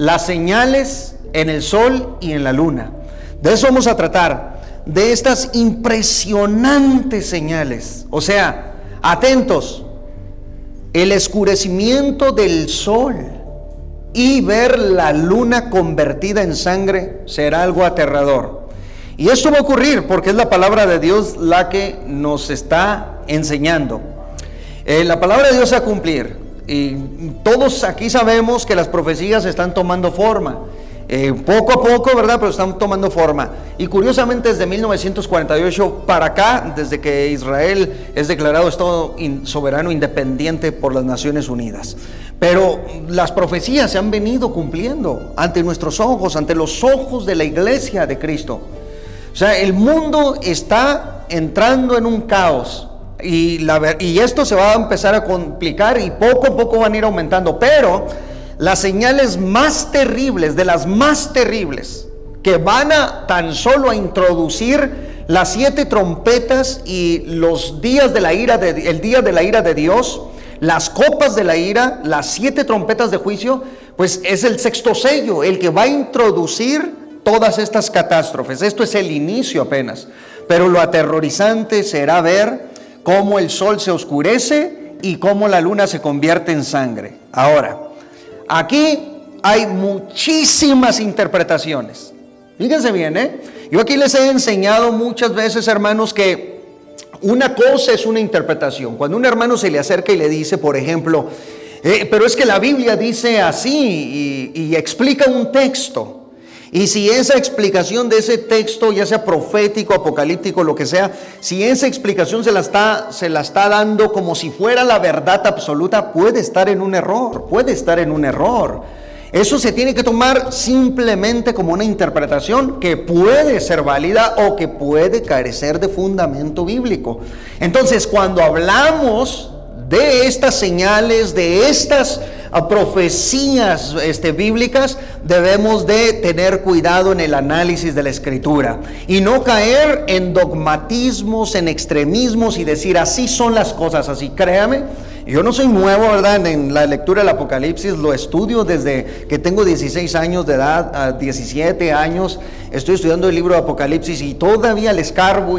las señales en el sol y en la luna. De eso vamos a tratar, de estas impresionantes señales. O sea, atentos, el oscurecimiento del sol y ver la luna convertida en sangre será algo aterrador. Y esto va a ocurrir porque es la palabra de Dios la que nos está enseñando. La palabra de Dios va a cumplir. Y todos aquí sabemos que las profecías están tomando forma. Poco a poco, ¿verdad? Pero están tomando forma. Y curiosamente desde 1948 para acá, desde que Israel es declarado Estado soberano independiente por las Naciones Unidas. Pero las profecías se han venido cumpliendo ante nuestros ojos, ante los ojos de la iglesia de Cristo. O sea, el mundo está entrando en un caos. Y esto se va a empezar a complicar y poco a poco van a ir aumentando. Pero las señales más terribles, de las más terribles, que van a tan solo a introducir las 7 trompetas y los días de la ira, el día de la ira de Dios, las copas de la ira, las 7 trompetas de juicio, pues es el 6º sello, el que va a introducir todas estas catástrofes. Esto es el inicio apenas, pero lo aterrorizante será ver cómo el sol se oscurece y cómo la luna se convierte en sangre. Ahora, aquí hay muchísimas interpretaciones. Fíjense bien, yo aquí les he enseñado muchas veces, hermanos, que una cosa es una interpretación. Cuando un hermano se le acerca y le dice, por ejemplo, pero es que la Biblia dice así y explica un texto. Y si esa explicación de ese texto, ya sea profético, apocalíptico, lo que sea, si esa explicación se la está dando como si fuera la verdad absoluta, puede estar en un error, Eso se tiene que tomar simplemente como una interpretación que puede ser válida o que puede carecer de fundamento bíblico. Entonces, cuando hablamos de estas señales, de estas profecías bíblicas, debemos de tener cuidado en el análisis de la Escritura y no caer en dogmatismos, en extremismos y decir así son las cosas, así. Créame, yo no soy nuevo, ¿verdad? En la lectura del Apocalipsis lo estudio desde que tengo 16 años de edad, a 17 años, estoy estudiando el libro de Apocalipsis y todavía le escarbo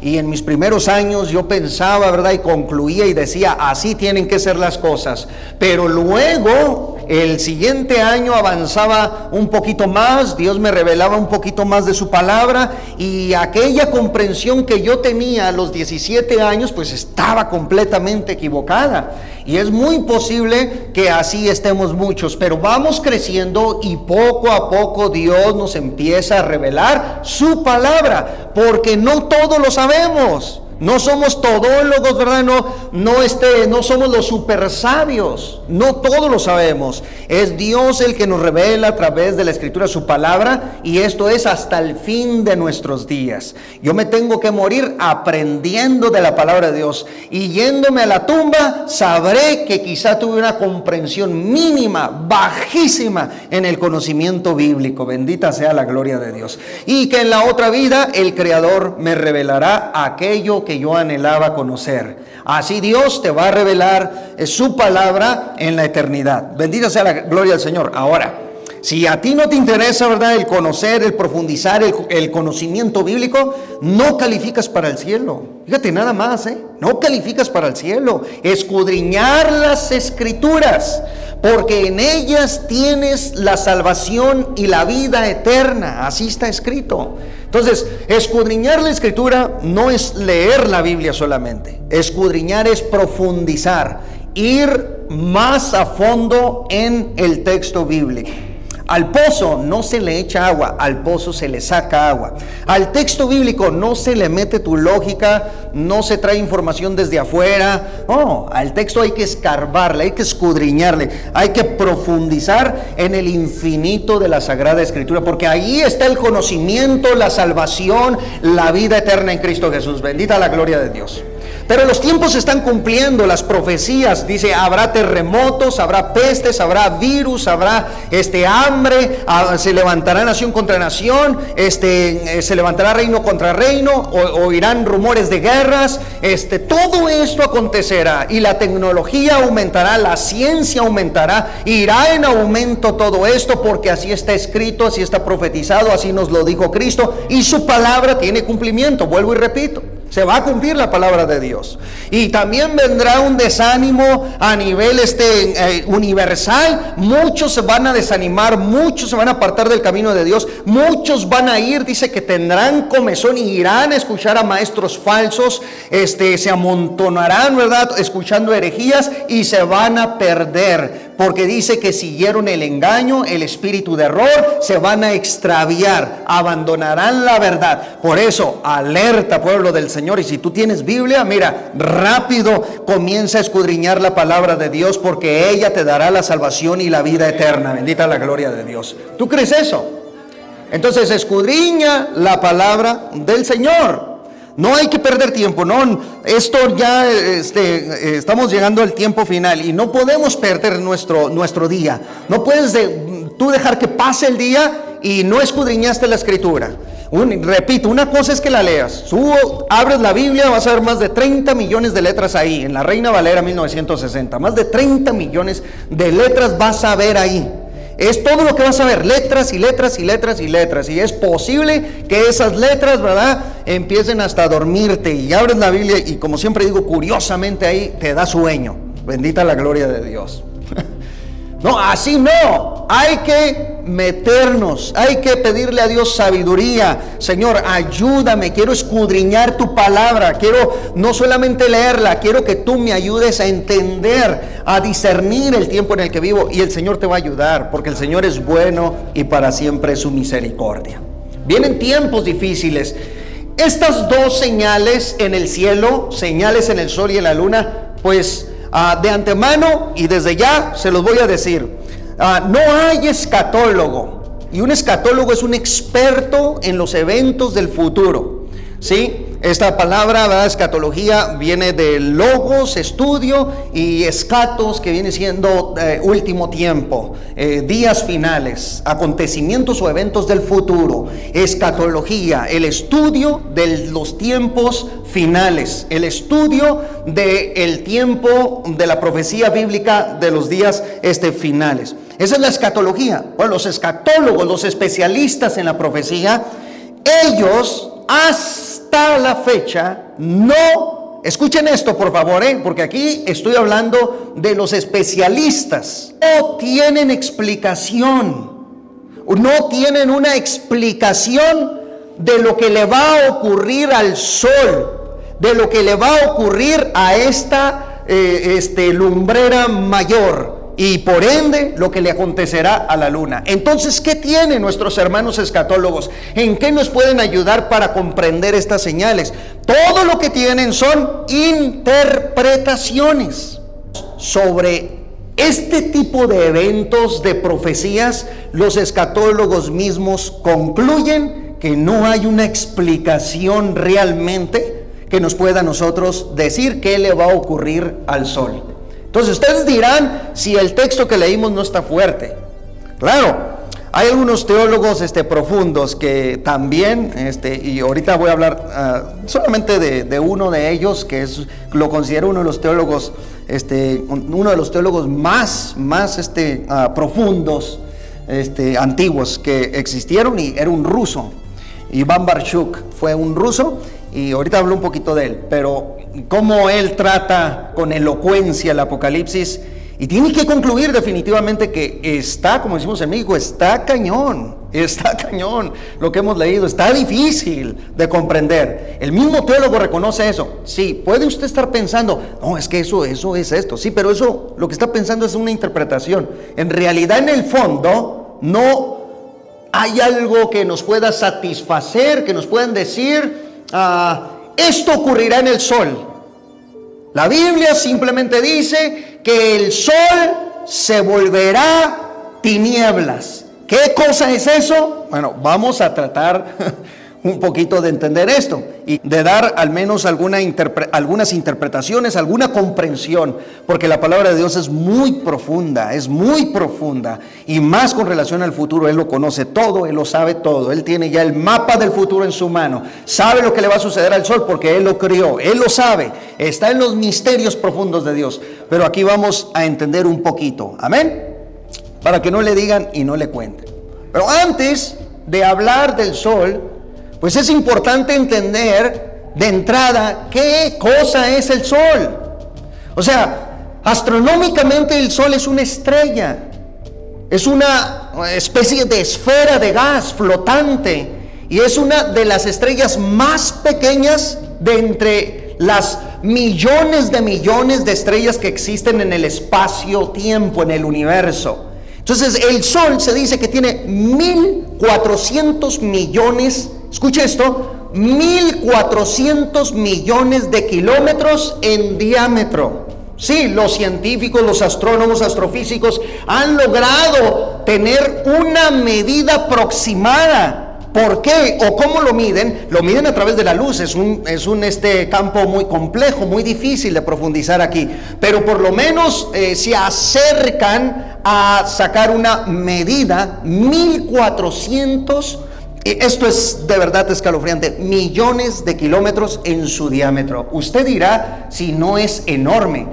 y en mis primeros años yo pensaba, ¿verdad? Y concluía y decía, así tienen que ser las cosas, pero luego el siguiente año avanzaba un poquito más, Dios me revelaba un poquito más de su palabra y aquella comprensión que yo tenía a los 17 años pues estaba completamente equivocada y es muy posible que así estemos muchos, pero vamos creciendo y poco a poco Dios nos empieza a revelar su palabra, porque no todo lo sabemos. No somos todólogos, ¿verdad? No somos los super sabios. No todo lo sabemos. Es Dios el que nos revela a través de la Escritura su palabra, y esto es hasta el fin de nuestros días. Yo me tengo que morir aprendiendo de la palabra de Dios, y yéndome a la tumba sabré que quizá tuve una comprensión mínima, bajísima en el conocimiento bíblico. Bendita sea la gloria de Dios. Y que en la otra vida el Creador me revelará aquello que yo anhelaba conocer. Así Dios te va a revelar su palabra en la eternidad. Bendita sea la gloria del Señor. Ahora, si a ti no te interesa, ¿verdad?, el conocer, el profundizar, el conocimiento bíblico, no calificas para el cielo. Fíjate nada más, no calificas para el cielo. Escudriñar las Escrituras, porque en ellas tienes la salvación y la vida eterna. Así está escrito. Entonces, escudriñar la Escritura no es leer la Biblia solamente. Escudriñar es profundizar, ir más a fondo en el texto bíblico. Al pozo no se le echa agua, al pozo se le saca agua. Al texto bíblico no se le mete tu lógica, no se trae información desde afuera. No, al texto hay que escarbarle, hay que escudriñarle, hay que profundizar en el infinito de la Sagrada Escritura, porque ahí está el conocimiento, la salvación, la vida eterna en Cristo Jesús. Bendita la gloria de Dios. Pero los tiempos se están cumpliendo, las profecías, dice, habrá terremotos, habrá pestes, habrá virus, habrá hambre, se levantará nación contra nación, se levantará reino contra reino, oirán rumores de guerras, todo esto acontecerá, y la tecnología aumentará, la ciencia aumentará, irá en aumento todo esto, porque así está escrito, así está profetizado, así nos lo dijo Cristo, y su palabra tiene cumplimiento. Vuelvo y repito, se va a cumplir la palabra de Dios. Y también vendrá un desánimo a nivel universal. Muchos se van a desanimar, muchos se van a apartar del camino de Dios, muchos van a ir, dice que tendrán comezón y irán a escuchar a maestros falsos, se amontonarán, ¿verdad?, escuchando herejías, y se van a perder, porque dice que siguieron el engaño, el espíritu de error, se van a extraviar, abandonarán la verdad. Por eso, alerta, pueblo del Señor. Y si tú tienes Biblia, mira, rápido comienza a escudriñar la palabra de Dios, porque ella te dará la salvación y la vida eterna. Bendita la gloria de Dios. ¿Tú crees eso? Entonces escudriña la palabra del Señor. No hay que perder tiempo, no. Esto ya estamos llegando al tiempo final y no podemos perder nuestro día. No puedes tú dejar que pase el día y no escudriñaste la escritura. Repito, una cosa es que la leas. Abres la Biblia, vas a ver más de 30 millones de letras ahí, en la Reina Valera 1960. Más de 30 millones de letras vas a ver ahí. Es todo lo que vas a ver, letras y letras y letras y letras. Y es posible que esas letras, ¿verdad?, empiecen hasta a dormirte. Y abres la Biblia y, como siempre digo, curiosamente ahí te da sueño. Bendita la gloria de Dios. No, así no. Hay que meternos, hay que pedirle a Dios sabiduría. Señor, ayúdame, quiero escudriñar tu palabra, quiero no solamente leerla, quiero que tú me ayudes a entender, a discernir el tiempo en el que vivo, y el Señor te va a ayudar, porque el Señor es bueno y para siempre es su misericordia. Vienen tiempos difíciles. Estas dos señales en el cielo, señales en el sol y en la luna, pues de antemano y desde ya se los voy a decir. No hay escatólogo, y un escatólogo es un experto en los eventos del futuro, ¿sí? Esta palabra, ¿verdad?, escatología, viene de logos, estudio, y escatos, que viene siendo último tiempo, días finales, acontecimientos o eventos del futuro. Escatología, el estudio de los tiempos finales, el estudio del tiempo de la profecía bíblica de los días finales. Esa es la escatología. Bueno, los escatólogos, los especialistas en la profecía, ellos hasta la fecha no, escuchen esto por favor, porque aquí estoy hablando de los especialistas, no tienen explicación, no tienen una explicación de lo que le va a ocurrir al sol, de lo que le va a ocurrir a esta lumbrera mayor, y por ende lo que le acontecerá a la luna. Entonces, ¿qué tienen nuestros hermanos escatólogos? ¿En qué nos pueden ayudar para comprender estas señales? Todo lo que tienen son interpretaciones sobre este tipo de eventos, de profecías. Los escatólogos mismos concluyen que no hay una explicación realmente que nos pueda a nosotros decir qué le va a ocurrir al sol. Entonces ustedes dirán si el texto que leímos no está fuerte. Claro, hay algunos teólogos profundos que también, y ahorita voy a hablar solamente de uno de ellos, que lo considero uno de los teólogos, más profundos, antiguos que existieron, y era un ruso. Iván Barshuk fue un ruso, y ahorita hablo un poquito de él, pero cómo él trata con elocuencia el Apocalipsis, y tiene que concluir definitivamente que está, como decimos en México, está cañón lo que hemos leído, está difícil de comprender. El mismo teólogo reconoce eso. Sí, puede usted estar pensando, no, es que eso es esto, sí, pero eso, lo que está pensando es una interpretación. En realidad, en el fondo, no hay algo que nos pueda satisfacer, que nos puedan decir, esto ocurrirá en el sol. La Biblia simplemente dice que el sol se volverá tinieblas. ¿Qué cosa es eso? Bueno, vamos a tratar un poquito de entender esto y de dar al menos algunas interpretaciones, alguna comprensión, porque la palabra de Dios es muy profunda y más con relación al futuro. Él lo conoce todo, Él lo sabe todo, Él tiene ya el mapa del futuro en su mano, sabe lo que le va a suceder al sol porque Él lo crió, Él lo sabe, está en los misterios profundos de Dios. Pero aquí vamos a entender un poquito, amén, para que no le digan y no le cuenten. Pero antes de hablar del sol, pues es importante entender de entrada qué cosa es el sol. O sea, astronómicamente el sol es una estrella, es una especie de esfera de gas flotante y es una de las estrellas más pequeñas de entre las millones de estrellas que existen en el espacio-tiempo, en el universo. Entonces el sol se dice que tiene 1.400 millones, escuche esto, 1.400 millones de kilómetros en diámetro. Sí, los científicos, los astrónomos, astrofísicos han logrado tener una medida aproximada. ¿Por qué? ¿O cómo lo miden? Lo miden a través de la luz. Es un campo muy complejo, muy difícil de profundizar aquí. Pero por lo menos se acercan a sacar una medida, 1.400, esto es de verdad escalofriante, millones de kilómetros en su diámetro. Usted dirá si no es enorme.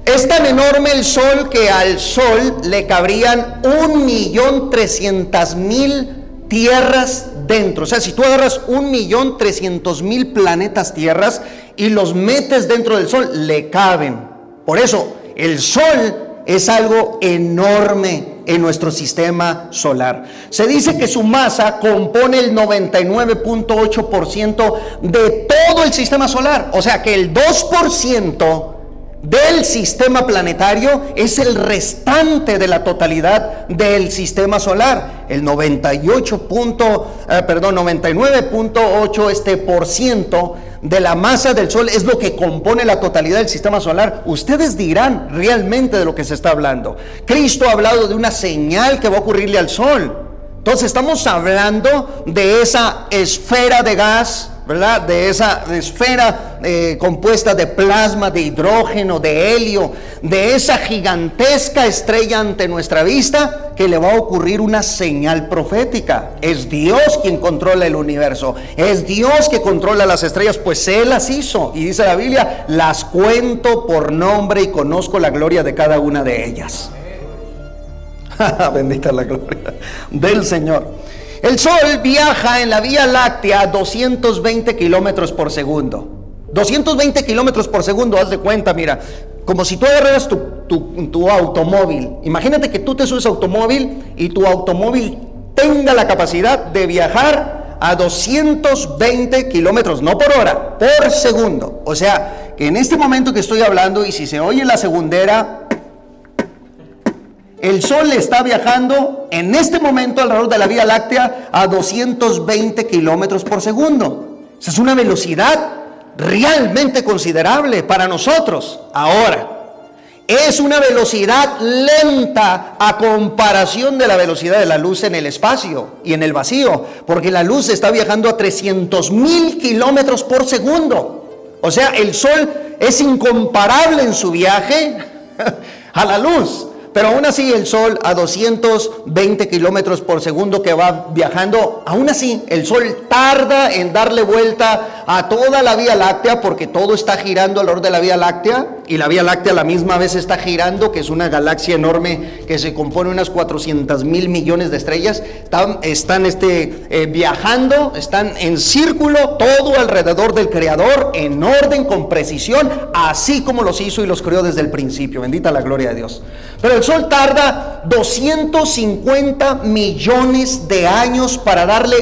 Es tan enorme el sol que al sol le cabrían 1.300.000 tierras dentro. O sea, si tú agarras 1.300.000 planetas tierras y los metes dentro del sol, le caben. Por eso, el sol es algo enorme en nuestro sistema solar. Se dice que su masa compone el 99.8% de todo el sistema solar. O sea que el 2% del sistema planetario es el restante de la totalidad del sistema solar. El 99.8% de la masa del sol es lo que compone la totalidad del sistema solar. Ustedes dirán realmente de lo que se está hablando. Cristo ha hablado de una señal que va a ocurrirle al sol. Entonces estamos hablando de esa esfera de gas, ¿verdad? De esa esfera compuesta de plasma, de hidrógeno, de helio, de esa gigantesca estrella ante nuestra vista, que le va a ocurrir una señal profética. Es Dios quien controla el universo, es Dios que controla las estrellas, pues Él las hizo. Y dice la Biblia, las cuento por nombre y conozco la gloria de cada una de ellas. Bendita la gloria del Señor. El sol viaja en la Vía Láctea a 220 kilómetros por segundo. 220 kilómetros por segundo, haz de cuenta, mira, como si tú agarraras tu automóvil. Imagínate que tú te subes a automóvil y tu automóvil tenga la capacidad de viajar a 220 kilómetros, no por hora, por segundo. O sea, que en este momento que estoy hablando, y si se oye la segundera, el sol está viajando en este momento alrededor de la Vía Láctea a 220 kilómetros por segundo. Esa es una velocidad realmente considerable para nosotros. Ahora, es una velocidad lenta a comparación de la velocidad de la luz en el espacio y en el vacío, porque la luz está viajando a 300,000 kilómetros por segundo. O sea, el sol es incomparable en su viaje a la luz. Pero aún así el sol a 220 kilómetros por segundo que va viajando, aún así el sol tarda en darle vuelta a toda la Vía Láctea, porque todo está girando alrededor de la Vía Láctea, y la Vía Láctea a la misma vez está girando, que es una galaxia enorme que se compone de unas 400,000 millones de estrellas. Están viajando, están en círculo todo alrededor del Creador, en orden, con precisión, así como los hizo y los creó desde el principio. Bendita la gloria de Dios. Pero el sol tarda 250 millones de años para darle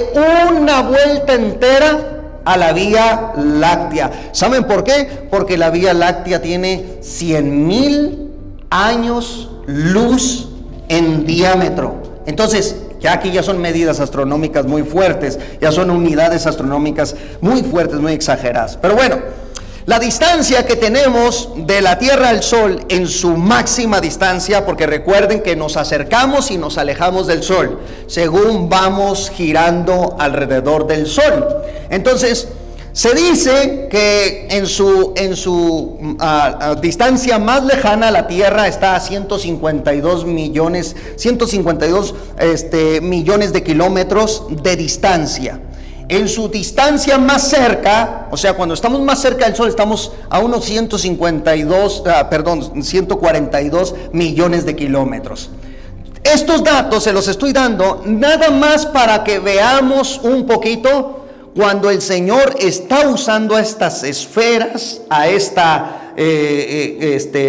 una vuelta entera a la Vía Láctea. ¿Saben por qué? Porque la Vía Láctea tiene 100,000 años luz en diámetro. Entonces, ya aquí ya son medidas astronómicas muy fuertes, ya son unidades astronómicas muy fuertes, muy exageradas. Pero bueno, La distancia que tenemos de la Tierra al Sol en su máxima distancia, porque recuerden que nos acercamos y nos alejamos del Sol, según vamos girando alrededor del Sol. Entonces, se dice que en su distancia más lejana la Tierra está a 152 millones de kilómetros de distancia. En su distancia más cerca, o sea, cuando estamos más cerca del Sol, estamos a unos 142 millones de kilómetros. Estos datos se los estoy dando nada más para que veamos un poquito cuando el Señor está usando a estas esferas, a esta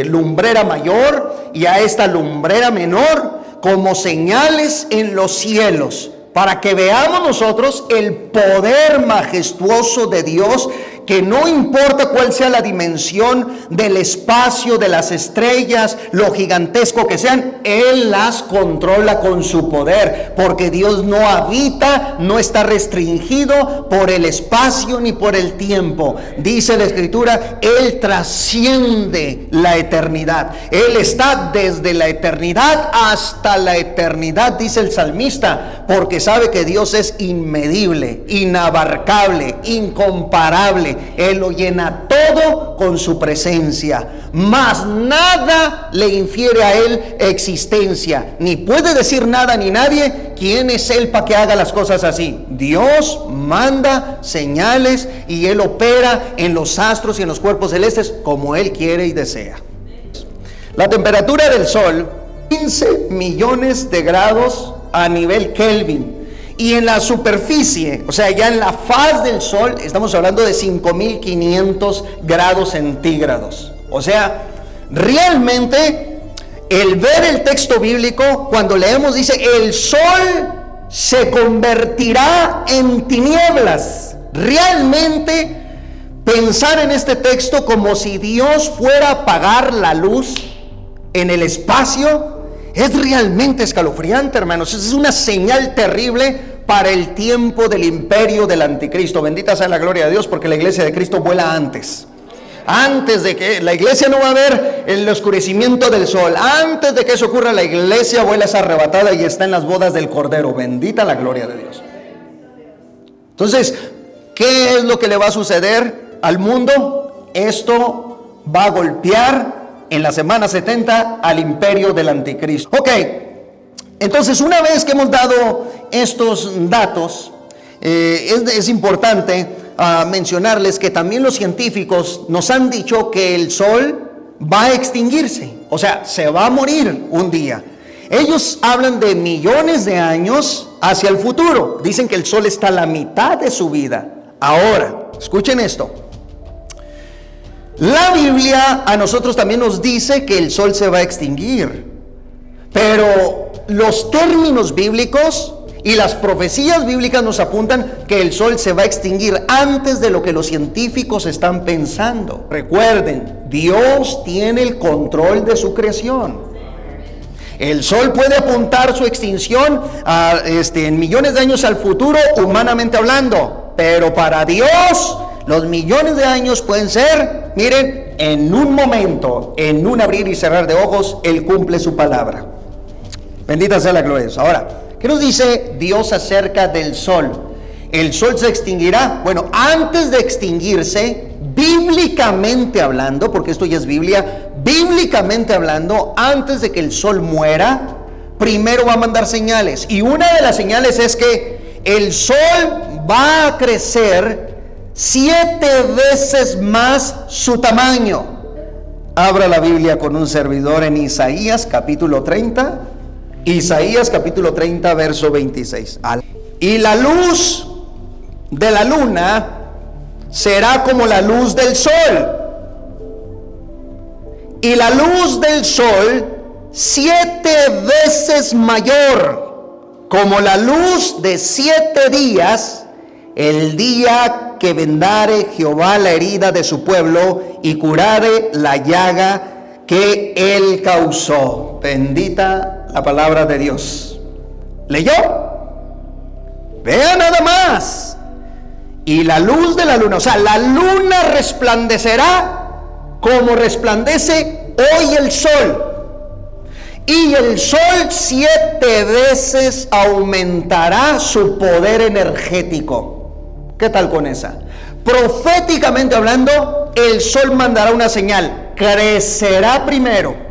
lumbrera mayor y a esta lumbrera menor como señales en los cielos, para que veamos nosotros el poder majestuoso de Dios, que no importa cuál sea la dimensión del espacio, de las estrellas, lo gigantesco que sean, Él las controla con su poder, porque Dios no habita, no está restringido por el espacio ni por el tiempo. Dice la Escritura, Él trasciende la eternidad. Él está desde la eternidad hasta la eternidad, dice el salmista, porque sabe que Dios es inmedible, inabarcable, incomparable. Él lo llena todo con su presencia, mas nada le infiere a Él existencia, ni puede decir nada ni nadie. ¿Quién es Él para que haga las cosas así? Dios manda señales y Él opera en los astros y en los cuerpos celestes como Él quiere y desea. La temperatura del Sol, 15 millones de grados a nivel Kelvin. Y en la superficie, o sea, ya en la faz del Sol, estamos hablando de 5.500 grados centígrados. O sea, realmente, el ver el texto bíblico, cuando leemos, dice, el Sol se convertirá en tinieblas. Realmente, pensar en este texto como si Dios fuera a apagar la luz en el espacio, es realmente escalofriante, hermanos. Es una señal terrible para el tiempo del imperio del anticristo. Bendita sea la gloria de Dios, porque la iglesia de Cristo vuela antes de que la iglesia no va a ver el oscurecimiento del sol. Antes de que eso ocurra, la iglesia vuela, es arrebatada y está en las bodas del Cordero. Bendita la gloria de Dios. Entonces, ¿qué es lo que le va a suceder al mundo? Esto va a golpear en la semana 70 al imperio del anticristo. Ok, entonces una vez que hemos dado estos datos, es importante mencionarles que también los científicos nos han dicho que el Sol va a extinguirse, o sea, se va a morir un día. Ellos hablan de millones de años hacia el futuro. Dicen que el Sol está a la mitad de su vida. Ahora, escuchen esto. La Biblia a nosotros también nos dice que el Sol se va a extinguir, pero los términos bíblicos y las profecías bíblicas nos apuntan que el Sol se va a extinguir antes de lo que los científicos están pensando. Recuerden, Dios tiene el control de su creación. El Sol puede apuntar su extinción en millones de años al futuro, humanamente hablando, pero para Dios los millones de años pueden ser, miren, en un momento, en un abrir y cerrar de ojos, Él cumple su palabra. Bendita sea la gloria de Dios. Ahora, ¿qué nos dice Dios acerca del Sol? ¿El Sol se extinguirá? Bueno, antes de extinguirse, bíblicamente hablando, porque esto ya es Biblia, bíblicamente hablando, antes de que el Sol muera, primero va a mandar señales. Y una de las señales es que el Sol va a crecer 7 veces más su tamaño. Abra la Biblia con un servidor en Isaías capítulo 30. Isaías capítulo 30 verso 26. Y la luz de la luna será como la luz del sol, y la luz del sol 7 veces mayor, como la luz de 7 días, el día que vendare Jehová la herida de su pueblo y curare la llaga que él causó. Bendita la palabra de Dios. ¿Leyó? Vea nada más. y la luz de la luna, o sea, la luna resplandecerá como resplandece hoy el sol. Y el sol 7 veces aumentará su poder energético. ¿Qué tal con esa? Proféticamente hablando, el sol mandará una señal. Crecerá primero.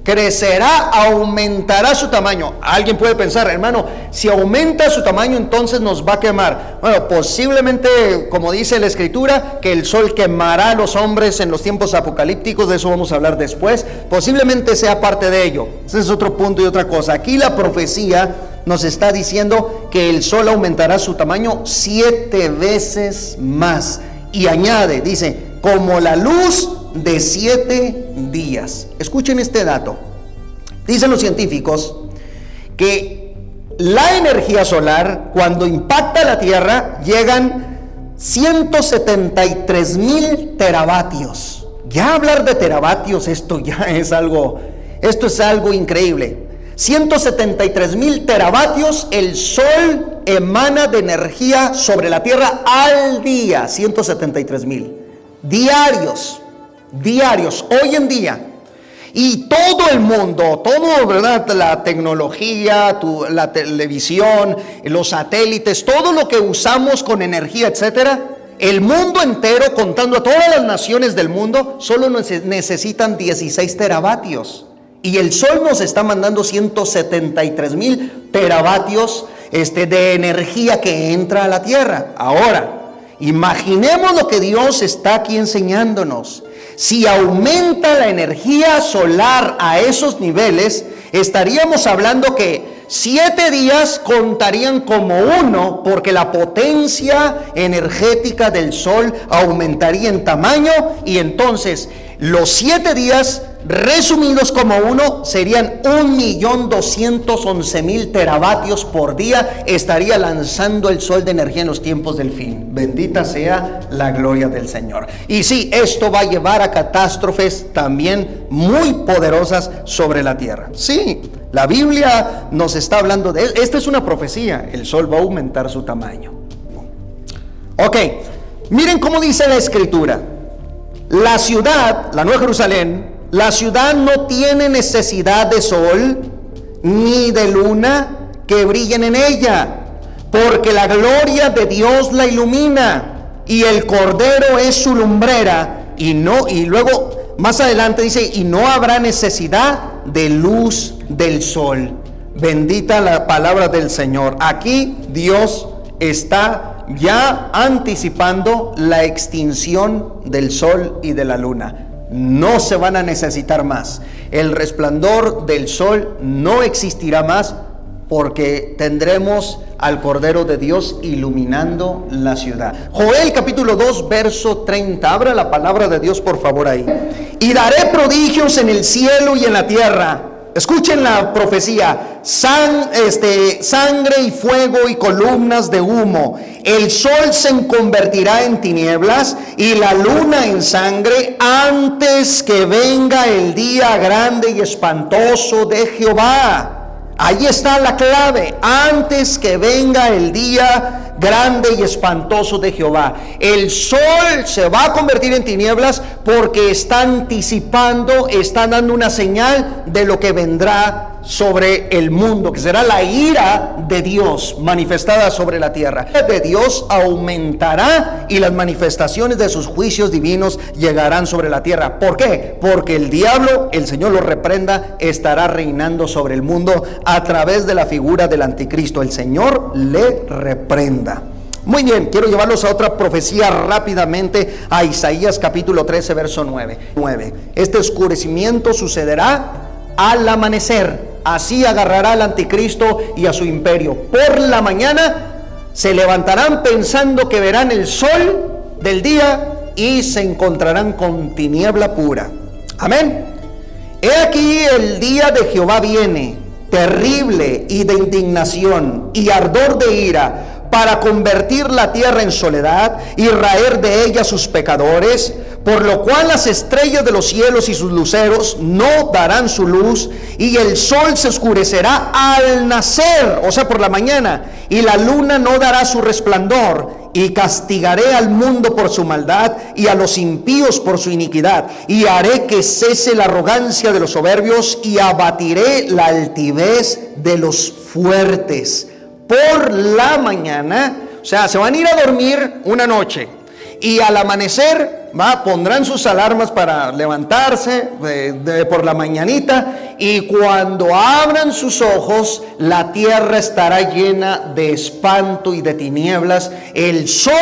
Crecerá, aumentará su tamaño. Alguien puede pensar, hermano, si aumenta su tamaño, entonces nos va a quemar. Bueno, posiblemente, como dice la Escritura, que el sol quemará a los hombres en los tiempos apocalípticos. De eso vamos a hablar después. Posiblemente sea parte de ello. Ese es otro punto y otra cosa. Aquí la profecía nos está diciendo que el sol aumentará su tamaño 7 veces más. Y añade, dice, como la luz de 7 días. Escuchen este dato. Dicen los científicos que la energía solar, cuando impacta la Tierra, llegan 173,000 teravatios. Ya hablar de teravatios, esto es algo increíble. 173,000 teravatios el sol emana de energía sobre la Tierra al día. 173,000 diarios, hoy en día. Y todo el mundo, ¿verdad? La tecnología, la televisión, los satélites, todo lo que usamos con energía, etcétera, el mundo entero, contando a todas las naciones del mundo, solo necesitan 16 teravatios. Y el sol nos está mandando 173,000 teravatios de energía que entra a la Tierra. Ahora, imaginemos lo que Dios está aquí enseñándonos. Si aumenta la energía solar a esos niveles, estaríamos hablando que 7 días contarían como uno, porque la potencia energética del sol aumentaría en tamaño, y entonces los 7 días resumidos como uno serían 1,211,000 teravatios por día. Estaría lanzando el sol de energía en los tiempos del fin. Bendita sea la gloria del Señor. Y sí, esto va a llevar a catástrofes también muy poderosas sobre la tierra. Sí, la Biblia nos está hablando de él. Esta es una profecía. El sol va a aumentar su tamaño. Ok, miren cómo dice la Escritura. La ciudad, la Nueva Jerusalén, la ciudad no tiene necesidad de sol ni de luna que brillen en ella, porque la gloria de Dios la ilumina y el Cordero es su lumbrera. Y luego más adelante dice, y no habrá necesidad de luz del sol. Bendita la palabra del Señor. Aquí Dios está ya anticipando la extinción del sol y de la luna. No se van a necesitar más. El resplandor del sol no existirá más, porque tendremos al Cordero de Dios iluminando la ciudad. Joel capítulo 2 verso 30. Abra la palabra de Dios por favor ahí. Y daré prodigios en el cielo y en la tierra. Escuchen la profecía. Sangre y fuego y columnas de humo. El sol se convertirá en tinieblas y la luna en sangre antes que venga el día grande y espantoso de Jehová. Ahí está la clave. Antes que venga el día grande y espantoso de Jehová. El sol se va a convertir en tinieblas porque está anticipando, está dando una señal de lo que vendrá sobre el mundo, que será la ira de Dios manifestada sobre la tierra. La ira de Dios aumentará y las manifestaciones de sus juicios divinos llegarán sobre la tierra. ¿Por qué? Porque el diablo, el Señor lo reprenda, estará reinando sobre el mundo a través de la figura del anticristo. El Señor le reprenda. Muy bien, quiero llevarlos a otra profecía rápidamente, a Isaías capítulo 13 verso 9. Este oscurecimiento sucederá al amanecer. Así agarrará al anticristo y a su imperio. Por la mañana se levantarán pensando que verán el sol del día y se encontrarán con tiniebla pura. Amén. He aquí el día de Jehová viene, terrible y de indignación y ardor de ira, para convertir la tierra en soledad y raer de ella sus pecadores, por lo cual las estrellas de los cielos y sus luceros no darán su luz, y el sol se oscurecerá al nacer, o sea por la mañana, y la luna no dará su resplandor, y castigaré al mundo por su maldad y a los impíos por su iniquidad, y haré que cese la arrogancia de los soberbios y abatiré la altivez de los fuertes. Por la mañana, o sea, se van a ir a dormir una noche y al amanecer pondrán sus alarmas para levantarse por la mañanita, y cuando abran sus ojos la tierra estará llena de espanto y de tinieblas. El sol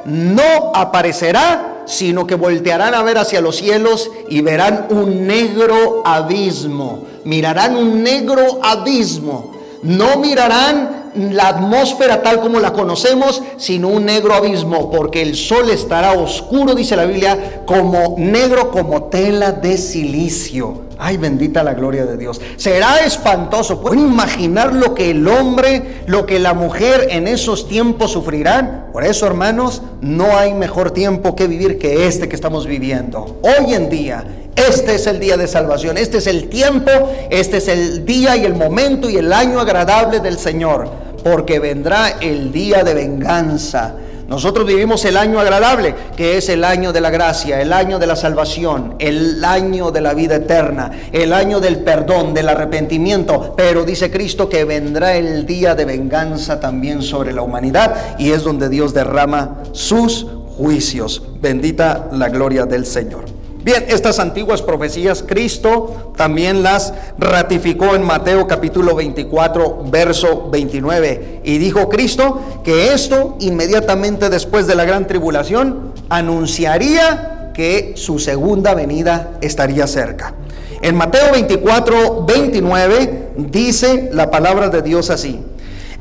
no aparecerá, sino que voltearán a ver hacia los cielos y verán un negro abismo. Mirarán un negro abismo. No mirarán la atmósfera tal como la conocemos, sino un negro abismo, porque el sol estará oscuro, dice la Biblia, como negro como tela de silicio. Ay, bendita la gloria de Dios. Será espantoso. ¿Pueden imaginar lo que el hombre, lo que la mujer en esos tiempos sufrirán? Por eso, hermanos, no hay mejor tiempo que vivir que este que estamos viviendo. Hoy en día, este es el día de salvación, este es el tiempo, este es el día y el momento y el año agradable del Señor, porque vendrá el día de venganza. Nosotros vivimos el año agradable, que es el año de la gracia, el año de la salvación, el año de la vida eterna, el año del perdón, del arrepentimiento. Pero dice Cristo que vendrá el día de venganza también sobre la humanidad, y es donde Dios derrama sus juicios. Bendita la gloria del Señor. Bien, estas antiguas profecías Cristo también las ratificó en Mateo capítulo 24, verso 29. Y dijo Cristo que esto inmediatamente después de la gran tribulación anunciaría que su segunda venida estaría cerca. En Mateo 24, 29 dice la palabra de Dios así: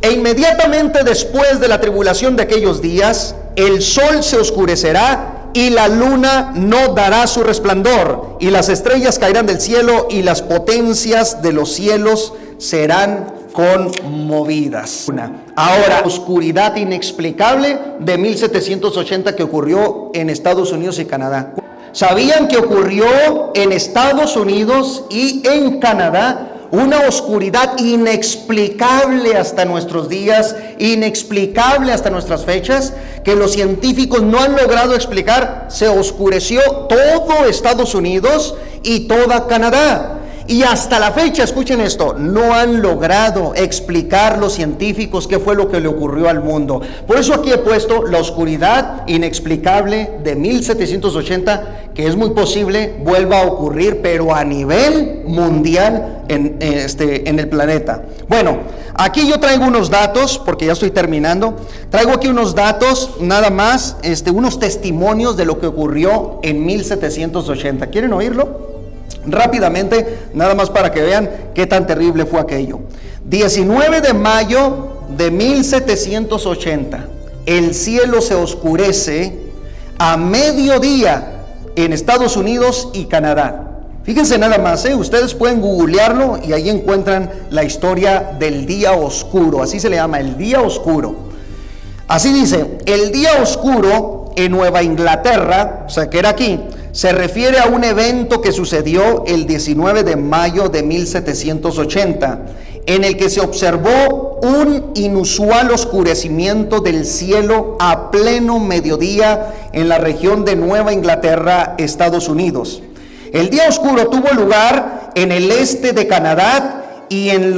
e inmediatamente después de la tribulación de aquellos días, el sol se oscurecerá y la luna no dará su resplandor, y las estrellas caerán del cielo, y las potencias de los cielos serán conmovidas. Ahora, oscuridad inexplicable de 1780 que ocurrió en Estados Unidos y Canadá. ¿Sabían que ocurrió en Estados Unidos y en Canadá una oscuridad inexplicable hasta nuestros días, inexplicable hasta nuestras fechas, que los científicos no han logrado explicar? Se oscureció todo Estados Unidos y toda Canadá. Y hasta la fecha, escuchen esto, no han logrado explicar los científicos qué fue lo que le ocurrió al mundo. Por eso aquí he puesto la oscuridad inexplicable de 1780, que es muy posible vuelva a ocurrir, pero a nivel mundial en el planeta. Bueno, aquí yo traigo unos datos, porque ya estoy terminando. Traigo aquí unos datos, nada más, unos testimonios de lo que ocurrió en 1780. ¿Quieren oírlo? Rápidamente, nada más para que vean qué tan terrible fue aquello. 19 de mayo de 1780, el cielo se oscurece a mediodía en Estados Unidos y Canadá. Fíjense nada más, ustedes pueden googlearlo y ahí encuentran la historia del día oscuro, así se le llama, el día oscuro. Así dice: el día oscuro en Nueva Inglaterra, o sea que era aquí, se refiere a un evento que sucedió el 19 de mayo de 1780, en el que se observó un inusual oscurecimiento del cielo a pleno mediodía en la región de Nueva Inglaterra, Estados Unidos. El día oscuro tuvo lugar en el este de Canadá y en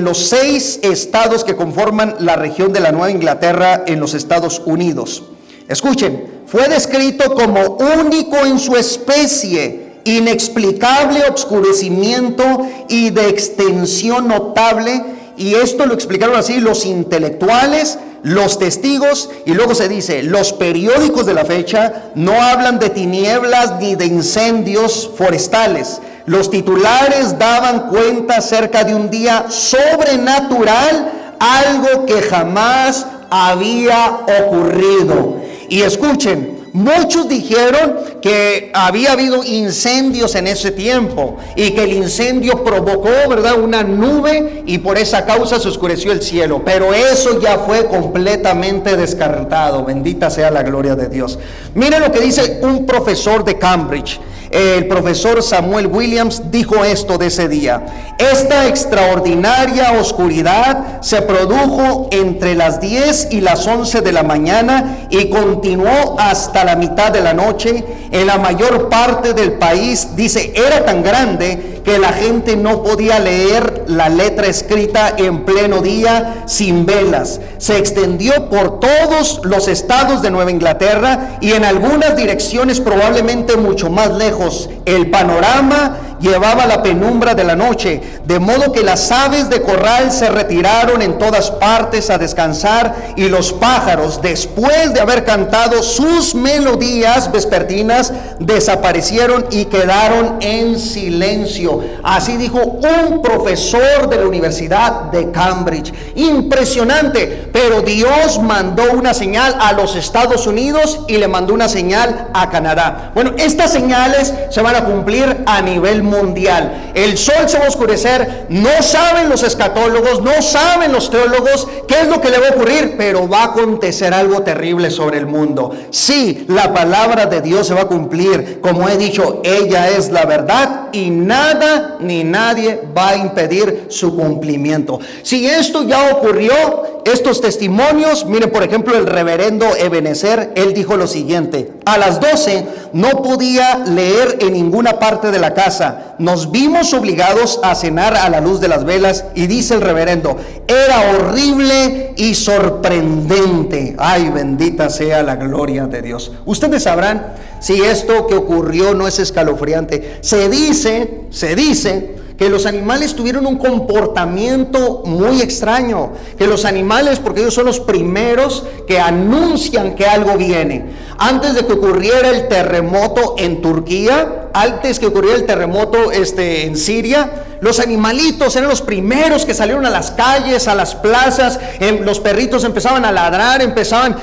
los 6 estados que conforman la región de la Nueva Inglaterra en los Estados Unidos. Escuchen, fue descrito como único en su especie, inexplicable oscurecimiento y de extensión notable, y esto lo explicaron así los intelectuales, los testigos, y luego se dice: los periódicos de la fecha no hablan de tinieblas ni de incendios forestales. Los titulares daban cuenta acerca de un día sobrenatural, algo que jamás había ocurrido. Y escuchen, muchos dijeron que había habido incendios en ese tiempo y que el incendio provocó, ¿verdad?, una nube, y por esa causa se oscureció el cielo. Pero eso ya fue completamente descartado. Bendita sea la gloria de Dios. Miren lo que dice un profesor de Cambridge. el profesor Samuel Williams dijo esto de ese día: esta extraordinaria oscuridad se produjo entre las 10 y las 11 de la mañana y continuó hasta la mitad de la noche. En la mayor parte del país, dice, era tan grande que la gente no podía leer la letra escrita en pleno día sin velas. Se extendió por todos los estados de Nueva Inglaterra y en algunas direcciones probablemente mucho más lejos. El panorama llevaba la penumbra de la noche, de modo que las aves de corral se retiraron en todas partes a descansar, y los pájaros, después de haber cantado sus melodías vespertinas, desaparecieron y quedaron en silencio. Así dijo un profesor de la Universidad de Cambridge. Impresionante, pero Dios mandó una señal a los Estados Unidos y le mandó una señal a Canadá. Bueno, estas señales se van a cumplir a nivel mundial. El sol se va a oscurecer. No saben los escatólogos, no saben los teólogos qué es lo que le va a ocurrir, pero va a acontecer algo terrible sobre el mundo. Sí, la palabra de Dios se va a cumplir. Como he dicho, ella es la verdad y nada ni nadie va a impedir su cumplimiento. Si esto ya ocurrió, estos testimonios, miren, por ejemplo, el reverendo Ebenezer, él dijo lo siguiente: a las 12 no podía leer en ninguna parte de la casa. Nos vimos obligados a cenar a la luz de las velas, y dice el reverendo, era horrible y sorprendente. Ay, bendita sea la gloria de Dios. Ustedes sabrán si esto que ocurrió no es escalofriante. Se dice que los animales tuvieron un comportamiento muy extraño, que los animales, porque ellos son los primeros que anuncian que algo viene. Antes de que ocurriera el terremoto en Turquía, antes que ocurriera el terremoto en Siria, los animalitos eran los primeros que salieron a las calles, a las plazas. Los perritos empezaban a ladrar, empezaban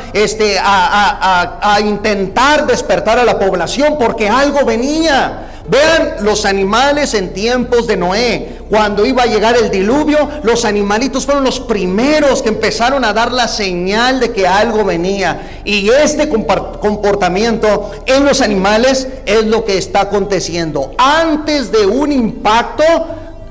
a intentar despertar a la población porque algo venía. Vean los animales en tiempos de Noé. Cuando iba a llegar el diluvio, los animalitos fueron los primeros que empezaron a dar la señal de que algo venía. Y este comportamiento en los animales es lo que está aconteciendo. Antes de un impacto,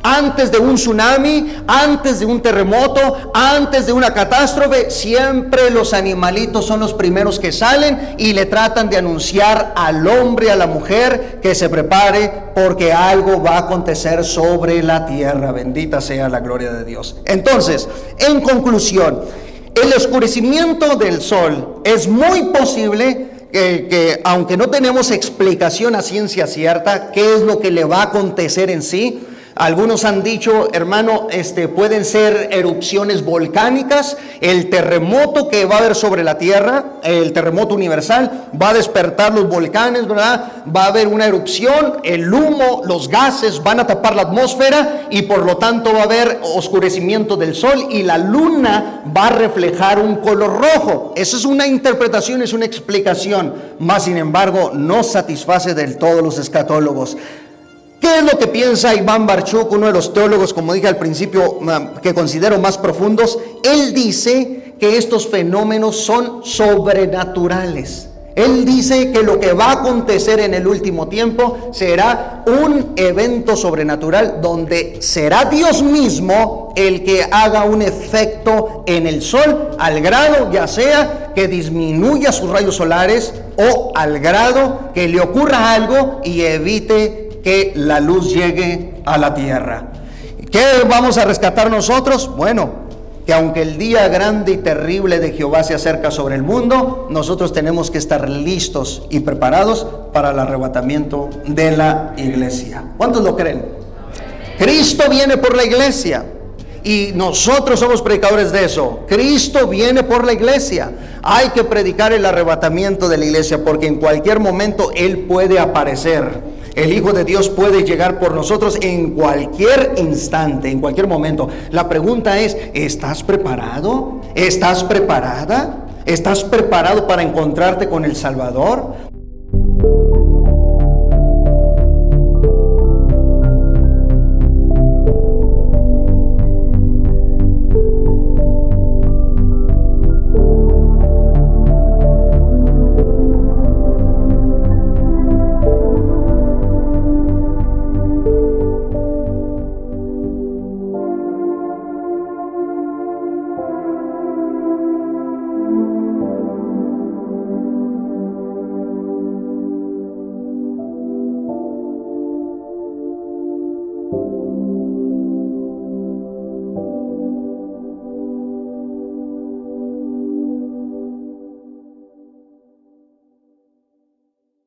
antes de un tsunami, antes de un terremoto, antes de una catástrofe, siempre los animalitos son los primeros que salen y le tratan de anunciar al hombre, a la mujer, que se prepare porque algo va a acontecer sobre la tierra. Bendita sea la gloria de Dios. Entonces, en conclusión, el oscurecimiento del sol es muy posible que aunque no tenemos explicación a ciencia cierta qué es lo que le va a acontecer en sí. Algunos han dicho, hermano, pueden ser erupciones volcánicas, el terremoto que va a haber sobre la tierra, el terremoto universal, va a despertar los volcanes, ¿verdad? Va a haber una erupción, el humo, los gases van a tapar la atmósfera y por lo tanto va a haber oscurecimiento del sol y la luna va a reflejar un color rojo. Eso es una interpretación, es una explicación, más sin embargo no satisface del todo los escatólogos. ¿Qué es lo que piensa Iván Barchuk, uno de los teólogos, como dije al principio, que considero más profundos? Él dice que estos fenómenos son sobrenaturales. Él dice que lo que va a acontecer en el último tiempo será un evento sobrenatural donde será Dios mismo el que haga un efecto en el sol, al grado ya sea que disminuya sus rayos solares o al grado que le ocurra algo y evite que la luz llegue a la tierra. ¿Qué vamos a rescatar nosotros? Bueno, que aunque el día grande y terrible de Jehová se acerca sobre el mundo, nosotros tenemos que estar listos y preparados para el arrebatamiento de la iglesia. ¿Cuántos lo creen? Cristo viene por la iglesia y nosotros somos predicadores de eso. Cristo viene por la iglesia. Hay que predicar el arrebatamiento de la iglesia porque en cualquier momento Él puede aparecer. El Hijo de Dios puede llegar por nosotros en cualquier instante, en cualquier momento. La pregunta es, ¿estás preparado? ¿Estás preparada? ¿Estás preparado para encontrarte con el Salvador?